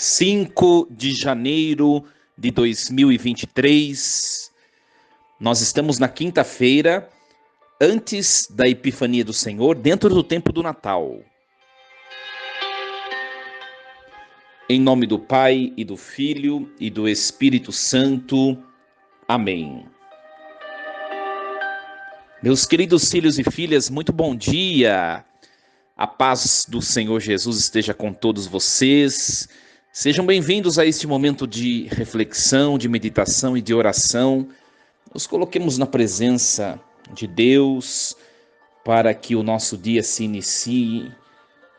5 de janeiro de 2023. Nós estamos na quinta-feira, antes da Epifania do Senhor, dentro do tempo do Natal. Em nome do Pai, e do Filho, e do Espírito Santo. Amém. Meus queridos filhos e filhas, muito bom dia. A paz do Senhor Jesus esteja com todos vocês. Sejam bem-vindos a este momento de reflexão, de meditação e de oração. Nos coloquemos na presença de Deus para que o nosso dia se inicie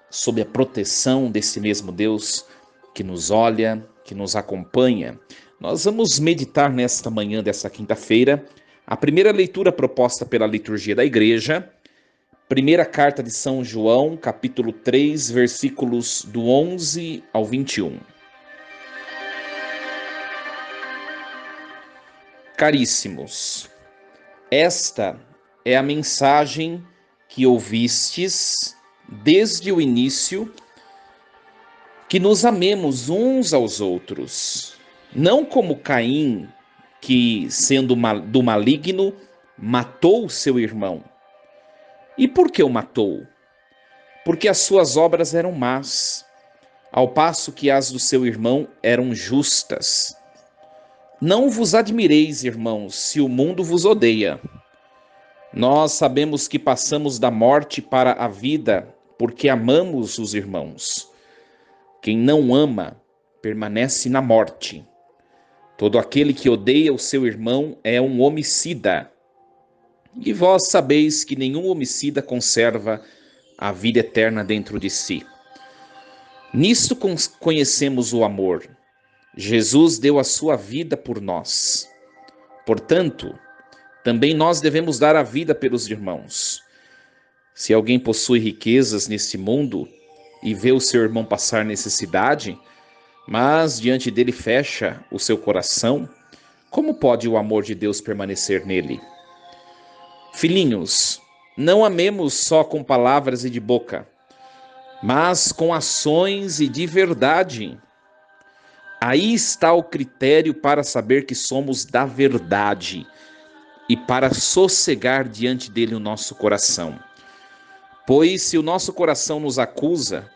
sob a proteção desse mesmo Deus que nos olha, que nos acompanha. Nós vamos meditar nesta manhã dessa quinta-feira a primeira leitura proposta pela liturgia da igreja, primeira carta de São João, capítulo 3, versículos do 11 ao 21. Caríssimos, esta é a mensagem que ouvistes desde o início, que nos amemos uns aos outros, não como Caim, que, sendo do maligno, matou seu irmão. E por que o matou? Porque as suas obras eram más, ao passo que as do seu irmão eram justas. Não vos admireis, irmãos, se o mundo vos odeia. Nós sabemos que passamos da morte para a vida, porque amamos os irmãos. Quem não ama, permanece na morte. Todo aquele que odeia o seu irmão é um homicida. E vós sabeis que nenhum homicida conserva a vida eterna dentro de si. Nisto conhecemos o amor. Jesus deu a sua vida por nós. Portanto, também nós devemos dar a vida pelos irmãos. Se alguém possui riquezas neste mundo e vê o seu irmão passar necessidade, mas diante dele fecha o seu coração, como pode o amor de Deus permanecer nele? Filhinhos, não amemos só com palavras e de boca, mas com ações e de verdade. Aí está o critério para saber que somos da verdade e para sossegar diante dele o nosso coração. Pois se o nosso coração nos acusa,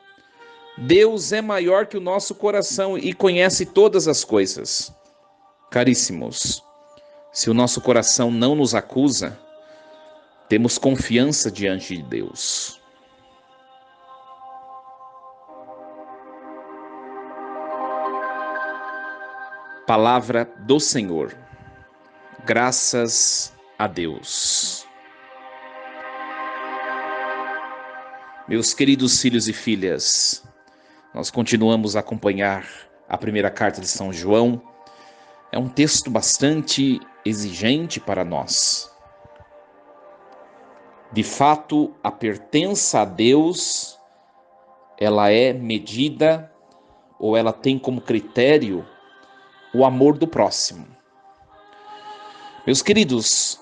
Deus é maior que o nosso coração e conhece todas as coisas. Caríssimos, se o nosso coração não nos acusa, temos confiança diante de Deus. Palavra do Senhor. Graças a Deus. Meus queridos filhos e filhas, nós continuamos a acompanhar a primeira carta de São João. É um texto bastante exigente para nós. De fato, a pertença a Deus, ela é medida ou ela tem como critério o amor do próximo. Meus queridos,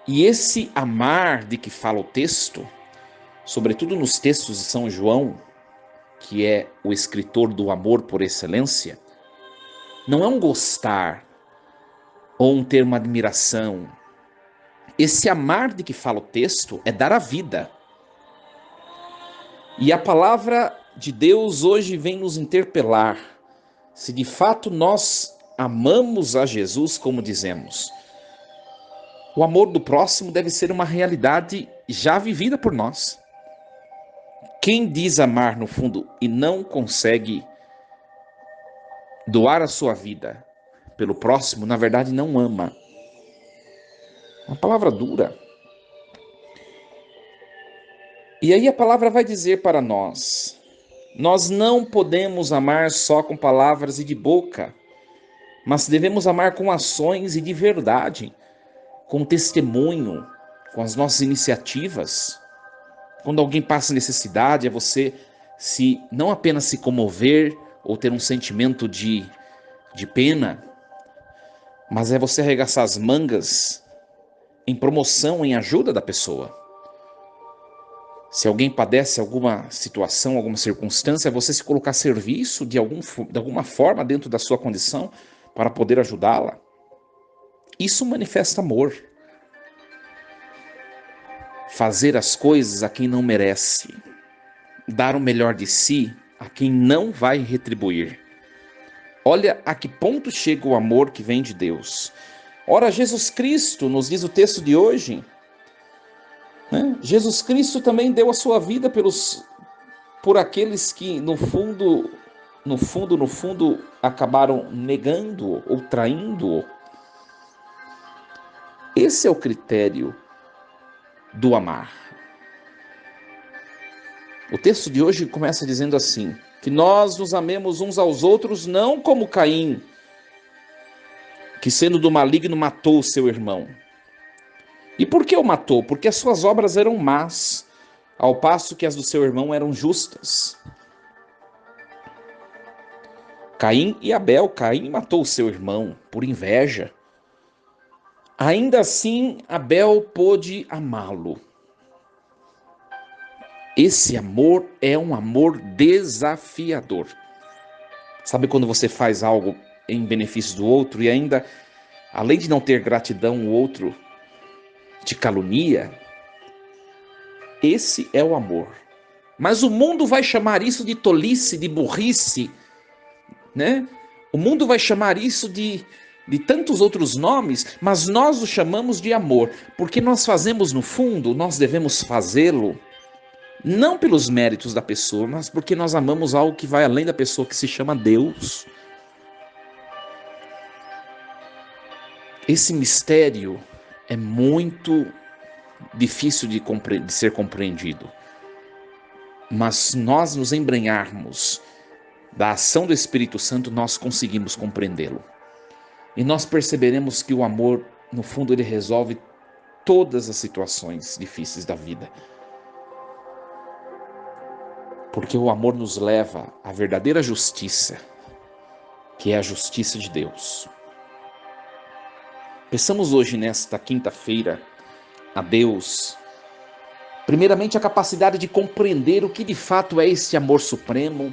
e esse amar de que fala o texto, sobretudo nos textos de São João, que é o escritor do amor por excelência, não é um gostar ou um ter uma admiração. Esse amar de que fala o texto é dar a vida. E a palavra de Deus hoje vem nos interpelar. Se de fato nós amamos a Jesus como dizemos, o amor do próximo deve ser uma realidade já vivida por nós. Quem diz amar no fundo e não consegue doar a sua vida pelo próximo, na verdade não ama. Uma palavra dura. E aí a palavra vai dizer para nós, nós não podemos amar só com palavras e de boca, mas devemos amar com ações e de verdade, com testemunho, com as nossas iniciativas. Quando alguém passa necessidade, é você não apenas se comover ou ter um sentimento de pena, mas é você arregaçar as mangas em promoção, em ajuda da pessoa. Se alguém padece alguma situação, alguma circunstância, você se colocar a serviço de alguma forma dentro da sua condição para poder ajudá-la. Isso manifesta amor. Fazer as coisas a quem não merece. Dar o melhor de si a quem não vai retribuir. Olha a que ponto chega o amor que vem de Deus. Ora, Jesus Cristo, nos diz o texto de hoje, né? Jesus Cristo também deu a sua vida por aqueles que, no fundo, acabaram negando ou traindo-o. Esse é o critério do amar. O texto de hoje começa dizendo assim, que nós nos amemos uns aos outros, não como Caim, que sendo do maligno matou o seu irmão. E por que o matou? Porque as suas obras eram más, ao passo que as do seu irmão eram justas. Caim e Abel, Caim matou o seu irmão por inveja. Ainda assim, Abel pôde amá-lo. Esse amor é um amor desafiador. Sabe quando você faz algo em benefício do outro e ainda, além de não ter gratidão, o outro te calunia? Esse é o amor. Mas o mundo vai chamar isso de tolice, de burrice, né? O mundo vai chamar isso de tantos outros nomes, mas nós o chamamos de amor, porque nós fazemos no fundo, nós devemos fazê-lo não pelos méritos da pessoa, mas porque nós amamos algo que vai além da pessoa, que se chama Deus. Esse mistério é muito difícil de ser compreendido, mas se nós nos embrenharmos da ação do Espírito Santo, nós conseguimos compreendê-lo. E nós perceberemos que o amor, no fundo, ele resolve todas as situações difíceis da vida. Porque o amor nos leva à verdadeira justiça, que é a justiça de Deus. Peçamos hoje, nesta quinta-feira, a Deus, primeiramente, a capacidade de compreender o que de fato é esse amor supremo.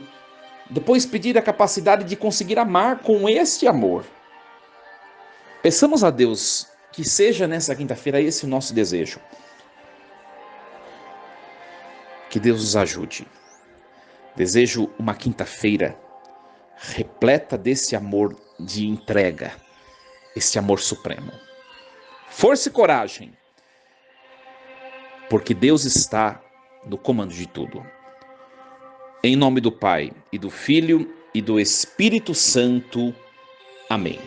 Depois, pedir a capacidade de conseguir amar com este amor. Peçamos a Deus que seja nessa quinta-feira esse o nosso desejo. Que Deus nos ajude. Desejo uma quinta-feira repleta desse amor de entrega, esse amor supremo. Força e coragem, porque Deus está no comando de tudo. Em nome do Pai, e do Filho, e do Espírito Santo. Amém.